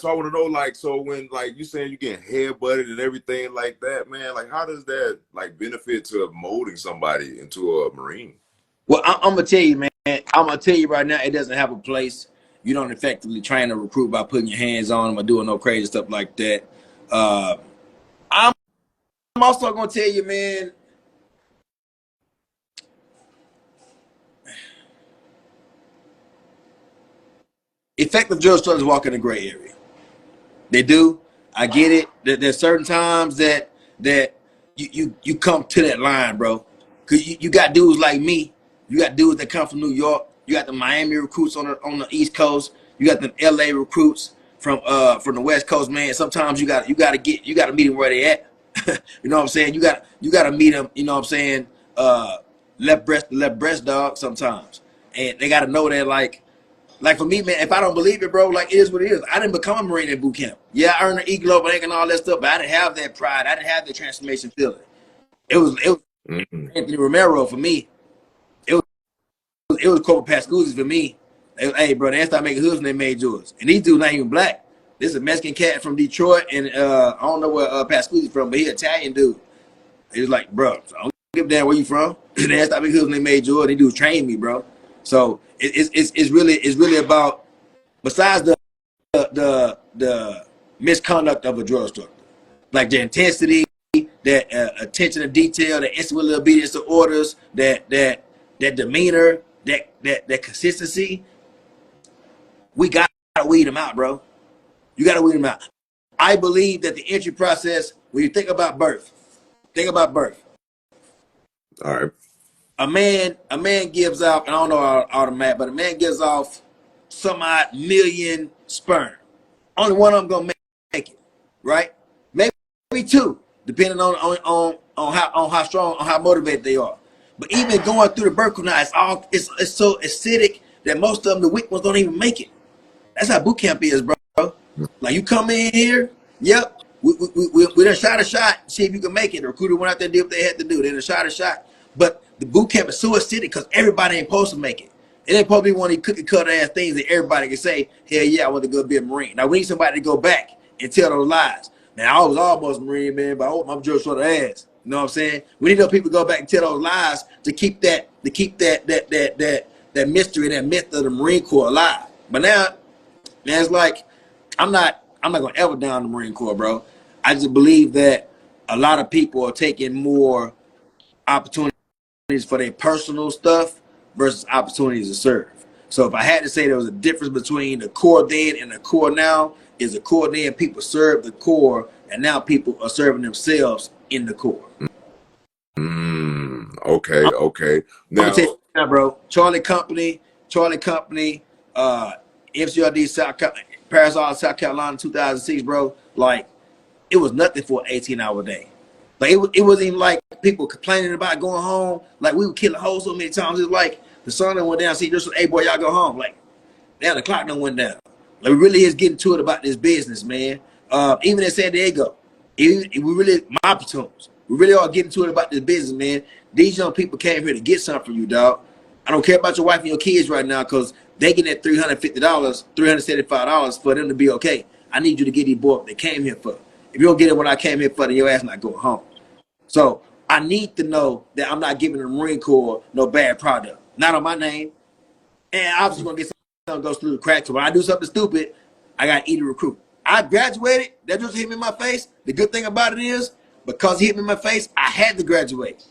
So I want to know, like, so when, like, you saying you getting headbutted and everything like that, man, like, how does that, like, benefit to molding somebody into a Marine? Well, I'm gonna tell you, man. I'm gonna tell you right now, it doesn't have a place. You don't effectively train a recruit by putting your hands on them or doing no crazy stuff like that. I'm also gonna tell you, man. Effective drill instructors walk in a gray area. They do. I get it. There's certain times that you come to that line, bro. Cause you got dudes like me. You got dudes that come from New York. You got the Miami recruits on the East Coast. You got the LA recruits from the West Coast, man. Sometimes you got to meet them where they at. You know what I'm saying? You got to meet them. You know what I'm saying? Left breast dog. Sometimes, and they got to know that like for me, man, if I don't believe it, bro, like it is what it is. I didn't become a Marine in boot camp. Yeah, I earned an E-Globe and all that stuff, but I didn't have that pride. I didn't have that transformation feeling. It was Anthony Romero for me. It was Corporal Pascuzzi for me. Hey, bro, they started making hoods when they made yours. And these dudes not even black. This is a Mexican cat from Detroit, and I don't know where Pascuzzi's from, but he Italian dude. He was like, bro, I don't give a damn where you from. They started making hoods when they made yours. They dudes trained me, bro. So it's really about, besides the misconduct of a drill instructor, like the intensity, that attention to detail, the instant obedience to orders, that demeanor, that consistency. We gotta weed them out, bro. You gotta weed them out. I believe that the entry process, when you think about birth. All right. A man gives off, and I don't know all the math, but a man gives off some odd million sperm. Only one of them gonna make it, right? Maybe two, depending on how strong, on how motivated they are. But even going through the birth canal, it's so acidic that most of them, the weak ones, don't even make it. That's how boot camp is, bro. Like you come in here, yep, we done shot a shot, see if you can make it. The recruiter went out there and did what they had to do. They done shot a shot. But the boot camp is so acidic because everybody ain't supposed to make it. It ain't supposed to be one of these cookie cutter ass things that everybody can say, hell yeah, I want to go be a Marine. Now we need somebody to go back and tell those lies. Man, I was almost a Marine, man, but I hope I'm just sort of ass. You know what I'm saying? We need those people to go back and tell those lies to keep that mystery, that myth of the Marine Corps alive. But now, man, it's like I'm not gonna ever down the Marine Corps, bro. I just believe that a lot of people are taking more opportunities for their personal stuff versus opportunities to serve. So if I had to say there was a difference between the Corps then and the Corps now, is the Corps then people served the Corps, and now people are serving themselves in the Corps. Okay. Now, bro, Charlie Company, MCRD Parris, South Carolina, 2006, bro. Like, it was nothing for an 18-hour day. Like it wasn't even like people complaining about going home. Like we were killing hoes so many times. It's like the sun done went down. See, just hey boy, y'all go home. Like now the clock done went down. Like we really is getting to it about this business, man. Even in San Diego, my platoons, we really are getting to it about this business, man. These young people came here to get something from you, dog. I don't care about your wife and your kids right now because they getting that $350, $375 for them to be okay. I need you to get these boys what they came here for. If you don't get it when I came here for, then your ass not going home. So I need to know that I'm not giving the Marine Corps no bad product. Not on my name. And obviously going to get something that goes through the cracks. So when I do something stupid, I got to eat a recruit. I graduated. That just hit me in my face. The good thing about it is, because he hit me in my face, I had to graduate.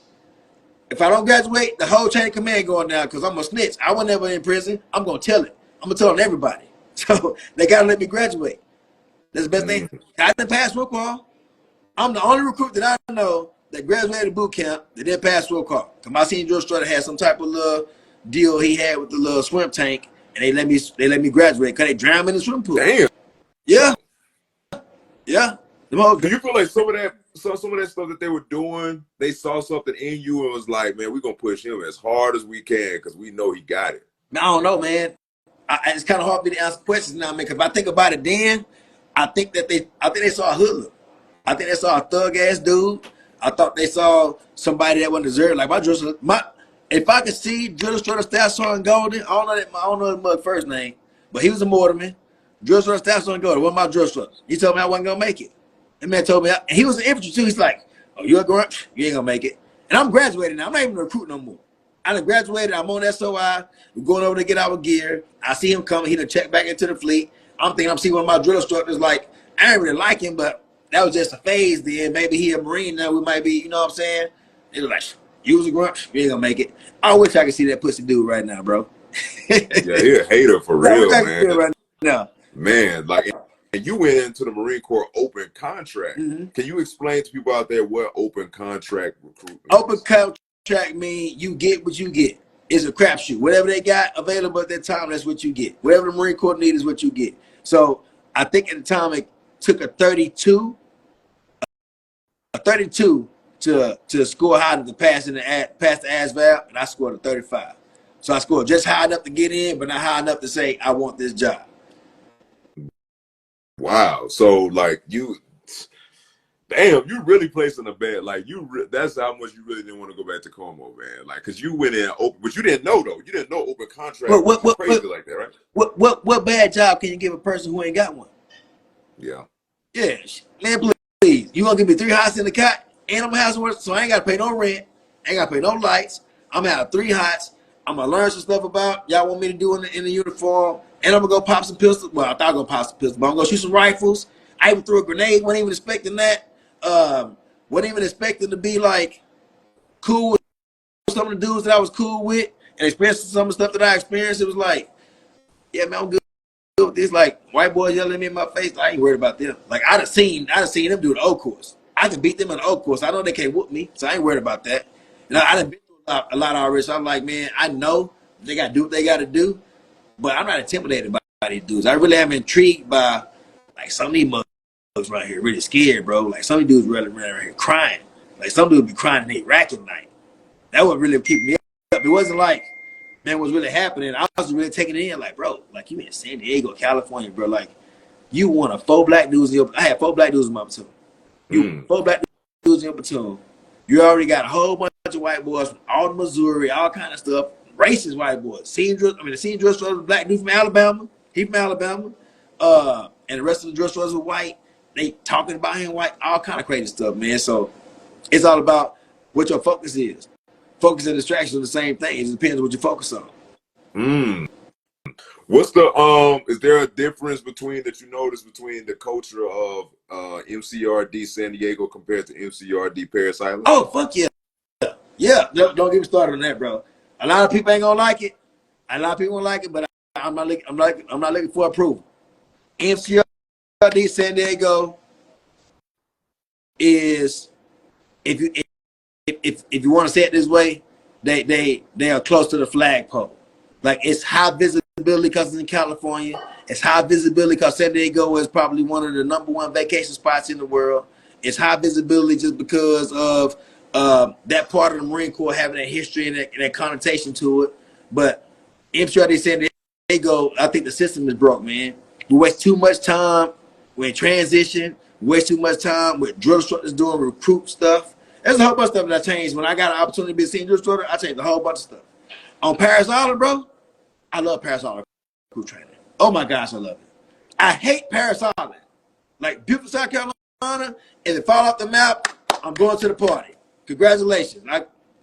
If I don't graduate, the whole chain of command going down because I'm a snitch. I was never in prison. I'm going to tell it. I'm going to tell on everybody. So they got to let me graduate. That's the best thing. I didn't pass roll call. I'm the only recruit that I know that graduated boot camp that didn't pass roll call. Because my senior drill instructor had some type of little deal he had with the little swim tank, and they let me graduate because they drowned me in the swim pool. Damn. Yeah. Do you feel like some of that stuff that they were doing, they saw something in you and was like, man, we're gonna push him as hard as we can because we know he got it? I don't know, man. It's kind of hard for me to answer questions now, man. Because if I think about it, then I think they saw a hoodlum. I think they saw a thug ass dude. I thought they saw somebody that wasn't deserved. Like if I could see drill instructor Staff Sergeant Golden, I don't know the mug first name, but he was a mortarman. drill instructor staff's gonna go. What my drill instructor? He told me I wasn't gonna make it. That man told me, and he was an infantry too. He's like, "Oh, you're going, you ain't gonna make it." And I'm graduating now. I'm not even a recruit no more. I done graduated. I'm on SOI. We're going over to get our gear. I see him coming. He done check back into the fleet. I'm thinking I'm seeing one of my drill instructors. Like, I didn't really like him, but that was just a phase. Then maybe he a Marine. Now we might be. You know what I'm saying? They was like, "You was a grunt. You ain't gonna make it." I wish I could see that pussy dude right now, bro. Yeah, he a hater for real, man. Right now. Man, like, and you went into the Marine Corps open contract. Mm-hmm. Can you explain to people out there what open contract recruitment Open is? contract mean you get what you get. It's a crapshoot. Whatever they got available at that time, that's what you get. Whatever the Marine Corps need is what you get. So I think at the time it took a 32 to score high to pass the ASVAB, and I scored a 35. So I scored just high enough to get in, but not high enough to say I want this job. Wow. So like damn, you really placing a bet. Like that's how much you really didn't want to go back to Como, man. Like, cause you went in open, but you didn't know though. You didn't know open contract was crazy like that, right? What bad job can you give a person who ain't got one? Yeah. Yeah, man, please. You gonna give me 3 hots in the cot, and I'm gonna have some, so I ain't gotta pay no rent, ain't gotta pay no lights. I'm gonna have 3 hots. I'm gonna learn some stuff about y'all want me to do in the uniform, and I'm gonna go pop some pistols. Well, I thought I was gonna pop some pistols, but I'm gonna shoot some rifles. I even threw a grenade. Wasn't even expecting that. Wasn't even expecting to be like cool with some of the dudes that I was cool with, and experiencing some of the stuff that I experienced. It was like, yeah, man, I'm good. It's like white boys yelling at me in my face. I ain't worried about them. Like I'd have seen them do the O course. I can beat them in the O course. I know they can't whoop me, so I ain't worried about that. And I done been through a lot already. So I'm like, man, I know they got to do what they got to do, but I'm not intimidated by these dudes. I really am intrigued by like some of these motherfuckers right here, really scared, bro. Like some of these dudes really right here crying. Like some dudes be crying in their rack at night. That would really keep me up. It wasn't like, man, what's really happening. I was really taking it in, like, bro, like you in San Diego, California, bro. Like, you want 4 black dudes in your. I had 4 black dudes in my platoon. You 4 black dudes in your platoon. You already got a whole bunch of white boys from all the Missouri, all kind of stuff. Racist white boys. The senior drill instructor was a black dude from Alabama. He from Alabama. And the rest of the drill instructors were white. They talking about him white, all kind of crazy stuff, man. So it's all about what your focus is. Focus and distraction are the same thing. It depends on what you focus on. What's the is there a difference that you notice between the culture of MCRD San Diego compared to MCRD Parris Island? Oh, fuck yeah. Yeah, don't get me started on that, bro. A lot of people ain't gonna like it. A lot of people won't like it, but I'm not looking for approval. MCRD San Diego is, if you want to say it this way, they are close to the flagpole. Like it's high visibility because it's in California. It's high visibility because San Diego is probably one of the #1 vacation spots in the world. It's high visibility just because of that part of the Marine Corps having that history and that connotation to it. But MCRD San Diego, I think the system is broke, man. We waste too much time when transition. We waste too much time with drill instructors doing recruit stuff. There's a whole bunch of stuff that I changed. When I got an opportunity to be a senior drill instructor, I changed a whole bunch of stuff. On Parris Island, bro, I love Parris Island recruit training. Oh my gosh, I love it. I hate Parris Island. Like Beaufort, South Carolina, if it fall off the map, I'm going to the party. Congratulations.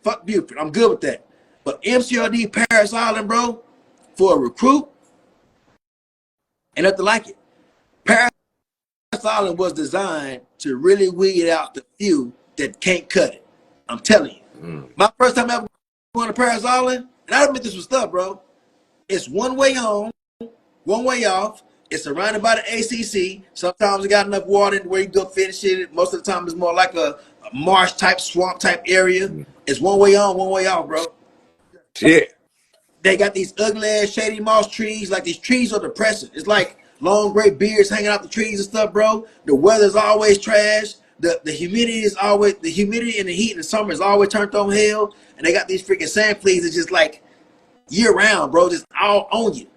Fuck Beaufort. I'm good with that. But MCRD Parris Island, bro, for a recruit, ain't nothing like it. Parris Island was designed to really weed out the few that can't cut it. I'm telling you. My first time ever going to Parris Island, and I admit this was stuff, bro. It's one way home, one way off. It's surrounded by the ACC. Sometimes it got enough water where you go finish it. Most of the time, it's more like a marsh type, swamp type area. It's one way on, one way off, bro. Shit. They got these ugly ass shady moss trees. Like these trees are depressing. It's like long gray beards hanging out the trees and stuff, bro. The weather's always trash. The humidity and the heat in the summer is always turned on hell. And they got these freaking sand fleas that's just like year round, bro, just all on you.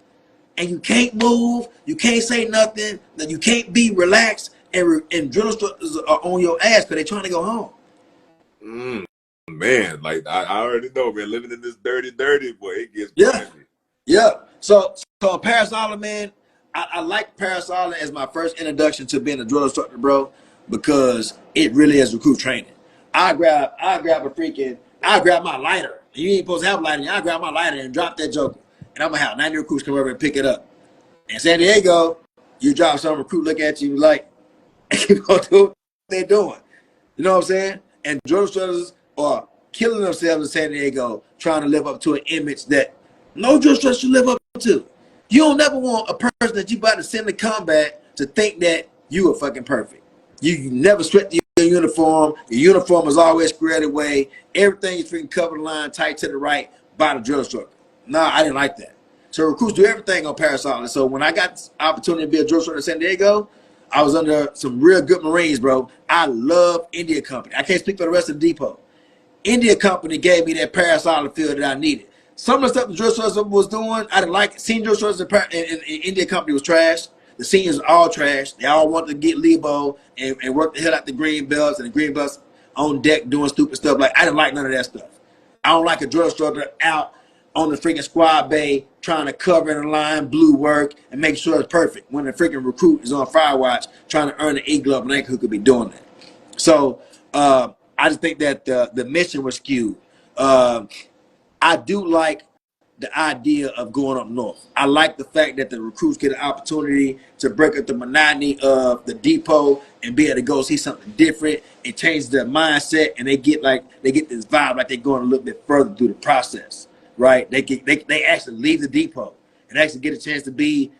And you can't move, you can't say nothing, that you can't be relaxed, and drill instructors are on your ass because they're trying to go home. Man, like I already know, man, living in this dirty, boy, it gets crazy. Yeah. So Parris Island, man, I like Parris Island as my first introduction to being a drill instructor, bro, because it really is recruit training. I grab my lighter. You ain't supposed to have a lighter. I grab my lighter and drop that joker. And I'm gonna have 90 recruits come over and pick it up. In San Diego, you drop some recruit, look at you like, keep on doing what they're doing. You know what I'm saying? And drill instructors are killing themselves in San Diego trying to live up to an image that no drill instructor should live up to. You don't never want a person that you about to send to combat to think that you are fucking perfect. You never sweat your uniform. Your uniform is always squared away. Everything is freaking covered the line tight to the right by the drill instructor. Nah, I didn't like that. So recruits do everything on Parris Island. So when I got the opportunity to be a drill instructor in San Diego, I was under some real good Marines, bro. I love India Company. I can't speak for the rest of the depot. India Company gave me that Parris Island feel that I needed. Some of the stuff the drill instructor was doing, I didn't like it. Senior drill instructors in India Company was trash. The seniors are all trash. They all wanted to get Lebo and work the hell out the green belts, and the green belts on deck doing stupid stuff. Like, I didn't like none of that stuff. I don't like a drill instructor out on the freaking squad bay trying to cover in the line, blue work, and make sure it's perfect when the freaking recruit is on fire watch trying to earn an E-glove and ain't who could be doing that. So I just think that the mission was skewed. I do like the idea of going up north. I like the fact that the recruits get an opportunity to break up the monotony of the depot and be able to go see something different. It changes their mindset, and they get this vibe like they're going a little bit further through the process, right? They actually leave the depot and actually get a chance to be,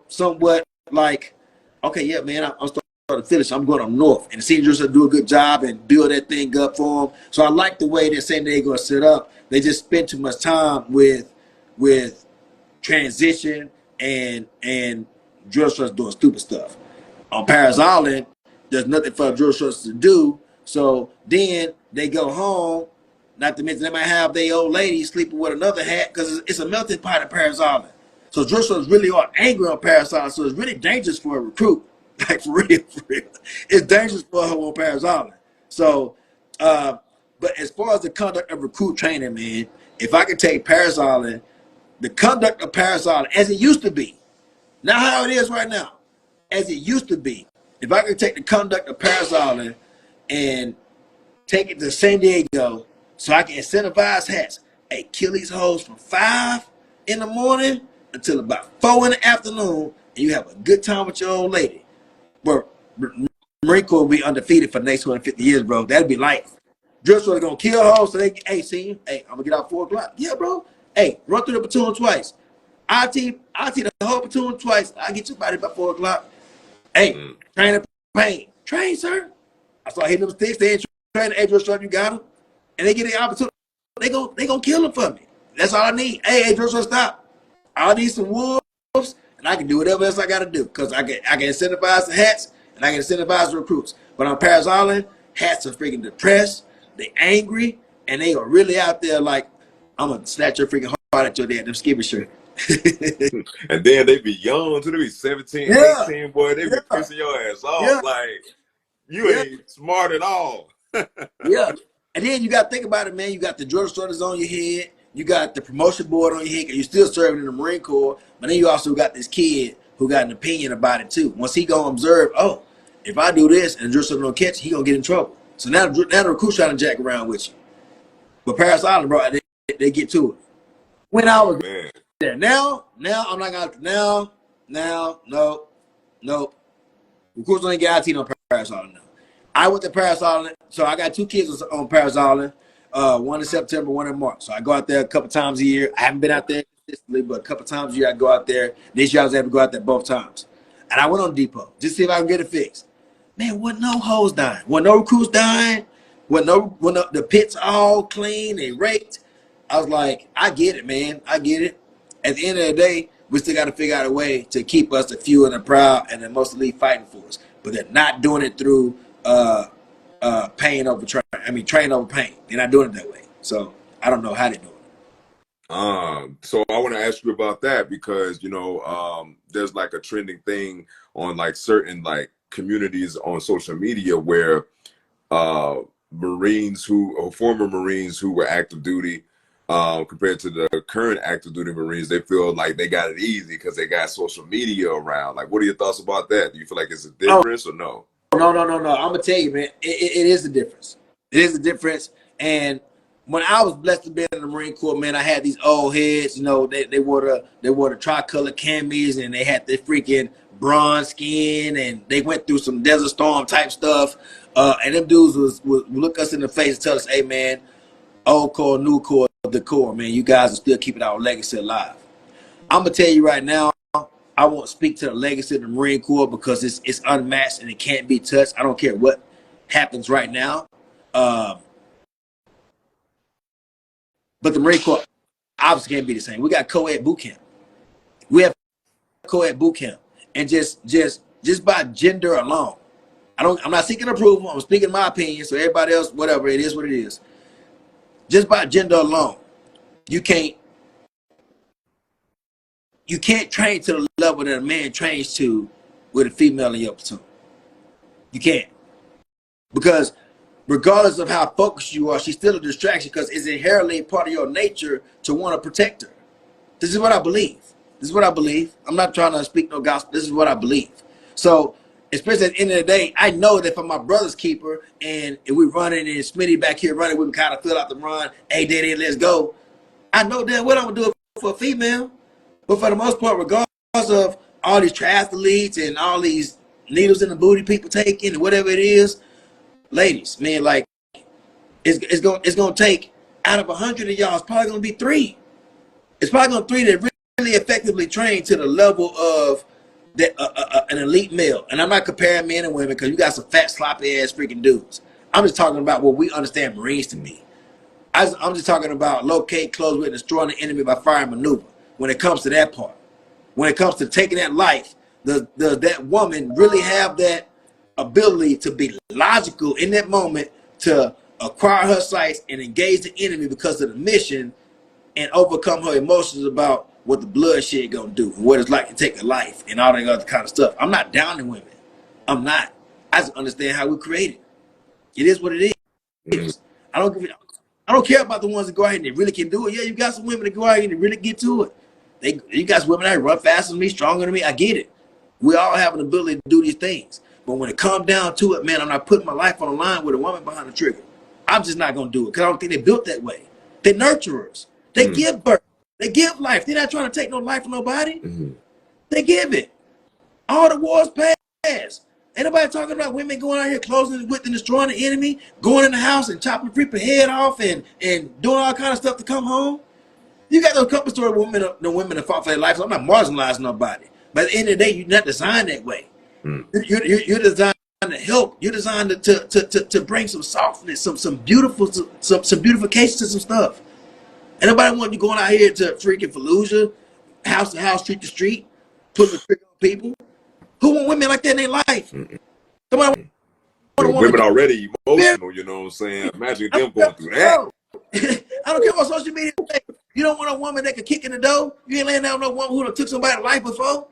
somewhat like, okay, yeah, man, I'm starting to finish. I'm going up north, and the seniors will do a good job and build that thing up for them. So I like the way that San Diego is set up. They just spend too much time with transition and drill instructors doing stupid stuff. On Parris Island, there's nothing for drill instructors to do. So then they go home. Not to mention they might have their old lady sleeping with another hat because it's a melting pot at Parris Island. So drill instructors really are angry on Parris Island. So it's really dangerous for a recruit. Like for real. It's dangerous for her on Parris Island. So, but as far as the conduct of recruit training, man, if I could take Parris Island, the conduct of Parris Island as it used to be, not how it is right now, as it used to be, if I could take the conduct of Parris Island and take it to San Diego so I can incentivize hats, hey, kill these hoes from 5 in the morning until about 4 in the afternoon, and you have a good time with your old lady. Bro, Marine Corps will be undefeated for the next 250 years, bro. That'd be life. Drill instructor gonna kill hoes so they, hey, see you. Hey, I'm gonna get out 4 o'clock. Yeah, bro. Hey, run through the platoon twice. I team the whole platoon twice. I get your body by 4 o'clock. Hey, train and pain. Train, sir. I start hitting them sticks. They ain't training. Hey, drill instructor, you got them. And they get the opportunity. They gonna kill them for me. That's all I need. Hey, drill instructor, stop. I need some wolves, and I can do whatever else I gotta do because I can incentivize the hats and I can incentivize the recruits. But on Parris Island, hats are freaking depressed. They angry, and they are really out there like, I'm gonna snatch your freaking heart at your damn skibby shirt. And then they be young too. They be 17, 18, boy. They be pissing your ass off. Like, you ain't smart at all. Yeah. And then you got to think about it, man. You got the drill instructors on your head. You got the promotion board on your head because you're still serving in the Marine Corps. But then you also got this kid who got an opinion about it too. Once he go observe, oh, if I do this and the drill instructor don't catch, he gonna get in trouble. So now the recruit's trying to jack around with you. But Parris Island, bro, they get to it. When I was there, now I'm not gonna no. Recruits don't get IT on Parris Island now. I went to Parris Island, so I got 2 kids on Parris Island. One in September, one in March. So I go out there a couple times a year. I haven't been out there consistently, but a couple times a year I go out there. This year I was able to go out there both times. And I went on depot just to see if I can get it fixed. Man, wasn't no hoes dying. Wasn't no recruits dying. When the pits all clean, they raked. I was like, I get it, man. I get it. At the end of the day, we still got to figure out a way to keep us the few and the proud and the most elite fighting force. But they're not doing it through pain over train. I mean, train over pain. They're not doing it that way. So I don't know how they're doing it. So I want to ask you about that because, there's like a trending thing on like certain like communities on social media where former Marines who were active duty compared to the current active duty Marines, they feel like they got it easy because they got social media around. Like, what are your thoughts about that? Do you feel like it's a difference or no? No. I'm gonna tell you, man. It is the difference. It is the difference. And when I was blessed to be in the Marine Corps, man, I had these old heads. You know, they wore the tricolor camis, and they had the freaking bronze skin, and they went through some Desert Storm type stuff. And them dudes would look us in the face and tell us, "Hey, man, old Corps, new Corps, the Corps, man, you guys are still keeping our legacy alive." I'm gonna tell you right now, I won't speak to the legacy of the Marine Corps because it's unmatched and it can't be touched. I don't care what happens right now. But the Marine Corps obviously can't be the same. We got co-ed boot camp. We have co-ed boot camp, and just by gender alone, I'm not seeking approval. I'm speaking my opinion. So everybody else, whatever it is, what it is. Just by gender alone, you can't train to the level that a man trains to with a female in your platoon. You can't. Because regardless of how focused you are, she's still a distraction because it's inherently part of your nature to want to protect her. This is what I believe. I'm not trying to speak no gospel. This is what I believe. So, especially at the end of the day, I know that for my brother's keeper, and if we're running and Smitty back here running, we can kind of fill out the run. Hey, Daddy, let's go. I know damn what I'm going to do for a female. But for the most part, regardless of all these triathletes and all these needles in the booty people taking and whatever it is, ladies, man, like it's gonna take out of 100 of y'all, it's probably gonna be 3. It's probably gonna 3 that really effectively train to the level of that an elite male. And I'm not comparing men and women because you got some fat, sloppy ass freaking dudes. I'm just talking about what we understand Marines to be. I'm just talking about locate, close with, and destroying the enemy by fire and maneuver. When it comes to that part, when it comes to taking that life, does that woman really have that ability to be logical in that moment to acquire her sights and engage the enemy because of the mission and overcome her emotions about what the bloodshed gonna do and what it's like to take a life and all that other kind of stuff? I'm not downing women. I'm not. I just understand how we created. It is what it is. I don't care about the ones that go out and they really can do it. Yeah, you got some women that go out and they really get to it. You got women that run faster than me, stronger than me. I get it. We all have an ability to do these things. But when it comes down to it, man, I'm not putting my life on the line with a woman behind the trigger. I'm just not going to do it because I don't think they're built that way. They're nurturers. They give birth. They give life. They're not trying to take no life from nobody. They give it. All the wars past. Ain't nobody talking about women going out here closing with and destroying the enemy, going in the house and chopping people's head off and doing all kind of stuff to come home. You got those couple stories of women that fought for their life. So I'm not marginalizing nobody. But at the end of the day, you're not designed that way. You're designed to help. You're designed to bring some softness, some beautification to some stuff. And nobody want you going out here to freaking Fallujah, house to house, street to street, putting the trigger on people. Who want women like that in their life? Somebody women already emotional, you know what I'm saying? Imagine them going through that. I don't care about social media. You don't want a woman that can kick in the door. You ain't laying down no woman who took somebody's life before.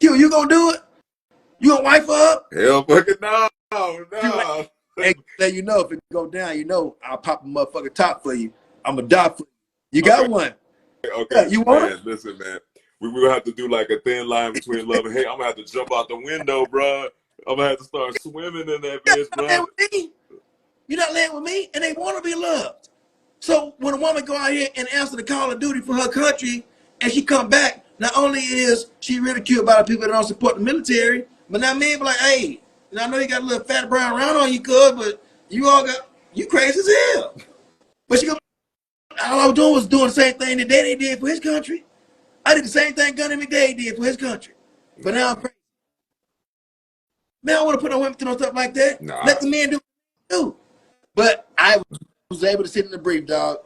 You gonna do it? You gonna wife her up? Hell fucking no. Hey, let you know if it go down, you know I'll pop a motherfucking top for you. I'm a doc for you. You got one. Okay. Yeah, you want it? Listen, man. We will have to do like a thin line between love and hate. I'm gonna have to jump out the window, bro. I'm gonna have to start swimming in that bitch, bro. You're not laying with me, and they want to be loved. So when a woman go out here and answer the call of duty for her country, and she come back, not only is she ridiculed by the people that don't support the military, but now men be like, hey, I know you got a little fat brown round on you, cuz, but you crazy as hell. But she go, all I was doing was doing the same thing that Daddy did for his country. I did the same thing Gunny McDade did for his country. But now I'm crazy. Man, I don't want to put no women through no stuff like that. Nah. Let the men do what they do. But I was able to sit in the brief, dog.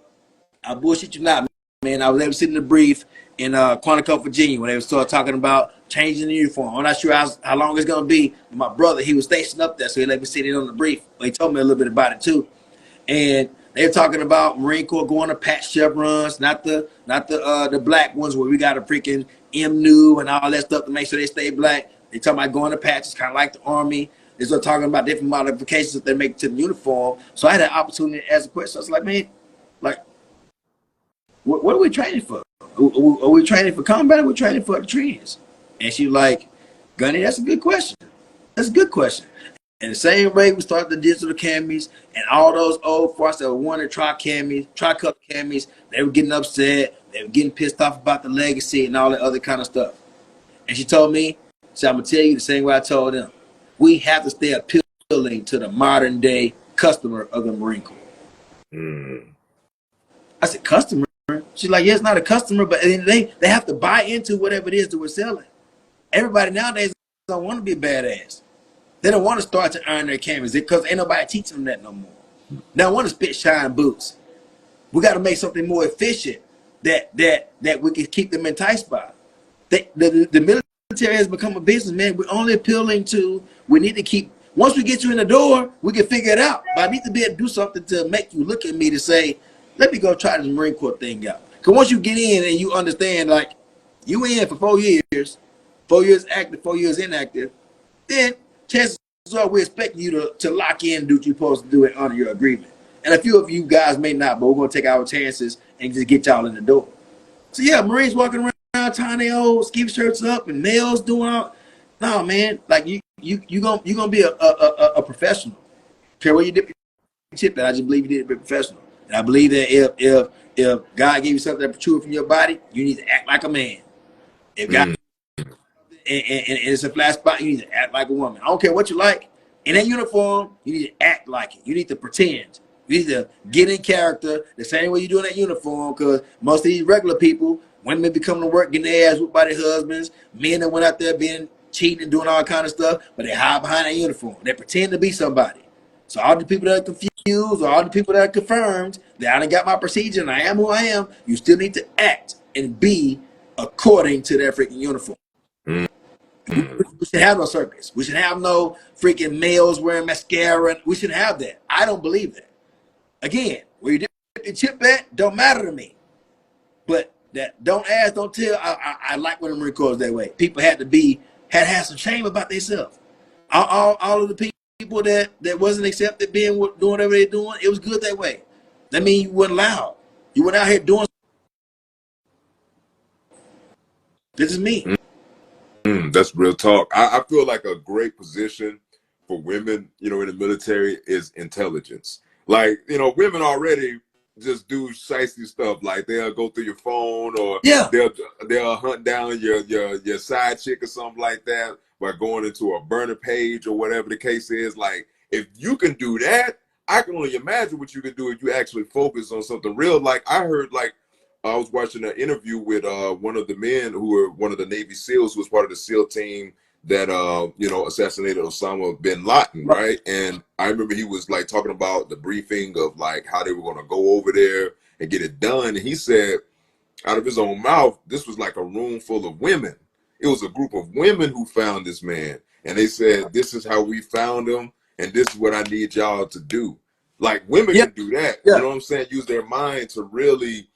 I bullshit you not, man. I was able to sit in the brief in Quantico, Virginia, when they started talking about changing the uniform. I'm not sure how long it's going to be. But my brother, he was stationed up there, so he let me sit in on the brief. But he told me a little bit about it, too. And they were talking about Marine Corps going to patch chevrons, not the black ones where we got a freaking MNU and all that stuff to make sure they stay black. They talking about going to patches, kind of like the Army. They start talking about different modifications that they make to the uniform. So I had an opportunity to ask a question. I was like, man, like, What are we training for? Are we training for combat? Or are we training for the trends? And she like, Gunny, that's a good question. That's a good question. And the same way we started the digital camis and all those old farts that wanted tri-color camis, they were getting upset. They were getting pissed off about the legacy and all that other kind of stuff. And she told me, so I'm going to tell you the same way I told them. We have to stay appealing to the modern day customer of the Marine Corps. I said, customer? She's like, yeah, it's not a customer, but they have to buy into whatever it is that we're selling. Everybody nowadays don't want to be a badass. They don't want to start to earn their cameras because ain't nobody teaching them that no more. They don't want to spit shine boots. We got to make something more efficient that we can keep them enticed by. The military has become a business, man. We're only appealing to, we need to keep, once we get you in the door, we can figure it out. But I need to be able to do something to make you look at me to say, let me go try this Marine Corps thing out. Because once you get in and you understand, like, you in for 4 years, 4 years active, 4 years inactive, then chances are we're expecting you to lock in, do what you're supposed to do and honor your agreement. And a few of you guys may not, but we're going to take our chances and just get y'all in the door. So yeah, Marines walking around tying their old ski shirts up and males doing all. No, man, like you gonna be a professional. Care where you dip your chip at. I just believe you need to be professional. And I believe that if God gave you something that protrudes from your body, you need to act like a man. If God and it's a flat spot, you need to act like a woman. I don't care what you like. In that uniform, you need to act like it. You need to pretend. You need to get in character the same way you do in that uniform, because most of these regular people, women be coming to work, getting their ass whooped by their husbands, men that went out there being cheating and doing all kind of stuff, but they hide behind that uniform. They pretend to be somebody. So all the people that are confused or all the people that are confirmed that I done got my procedure and I am who I am, you still need to act and be according to that freaking uniform. We should have no circus. We should have no freaking males wearing mascara. We should have that. I don't believe that. Again, where you dip your chip at don't matter to me. But that don't ask, don't tell. I like when the Marine Corps was that way. People had to have some shame about themselves. All of the people that wasn't accepted doing whatever they're doing, it was good that way. That means you weren't loud. You went out here doing. This is me. That's real talk. I feel like a great position for women, in the military is intelligence. Like, women already just do shiesty stuff. Like they'll go through your phone or they'll hunt down your side chick or something like that by going into a burner page or whatever the case is. Like, if you can do that, I can only imagine what you can do if you actually focus on something real. Like I heard, I was watching an interview with one of the men who were one of the Navy SEALs who was part of the SEAL team that assassinated Osama bin Laden, right? And I remember he was like talking about the briefing of like how they were going to go over there and get it done. And he said, out of his own mouth, this was like a room full of women. It was a group of women who found this man, and they said, "This is how we found him, and this is what I need y'all to do." Like women can do that. You know what I'm saying? Use their mind to really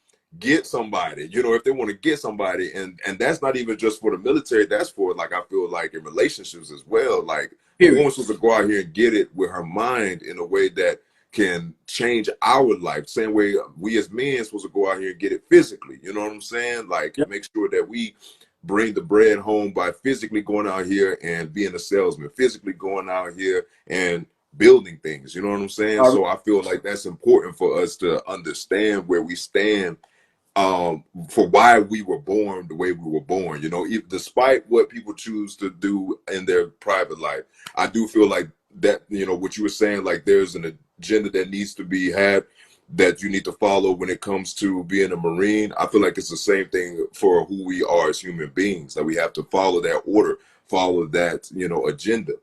get somebody, if they want to get somebody, and that's not even just for the military, that's for, like, I feel like in relationships as well. Like a woman's supposed to go out here and get it with her mind in a way that can change our life, same way we as men supposed to go out here and get it physically, you know what I'm saying? Like make sure that we bring the bread home by physically going out here and being a salesman, physically going out here and building things, you know what I'm saying? So I feel like that's important for us to understand where we stand for why we were born the way we were born, despite what people choose to do in their private life. I do feel like that, what you were saying, like there's an agenda that needs to be had that you need to follow when it comes to being a Marine. I feel like it's the same thing for who we are as human beings, that we have to follow that order, follow that, agenda.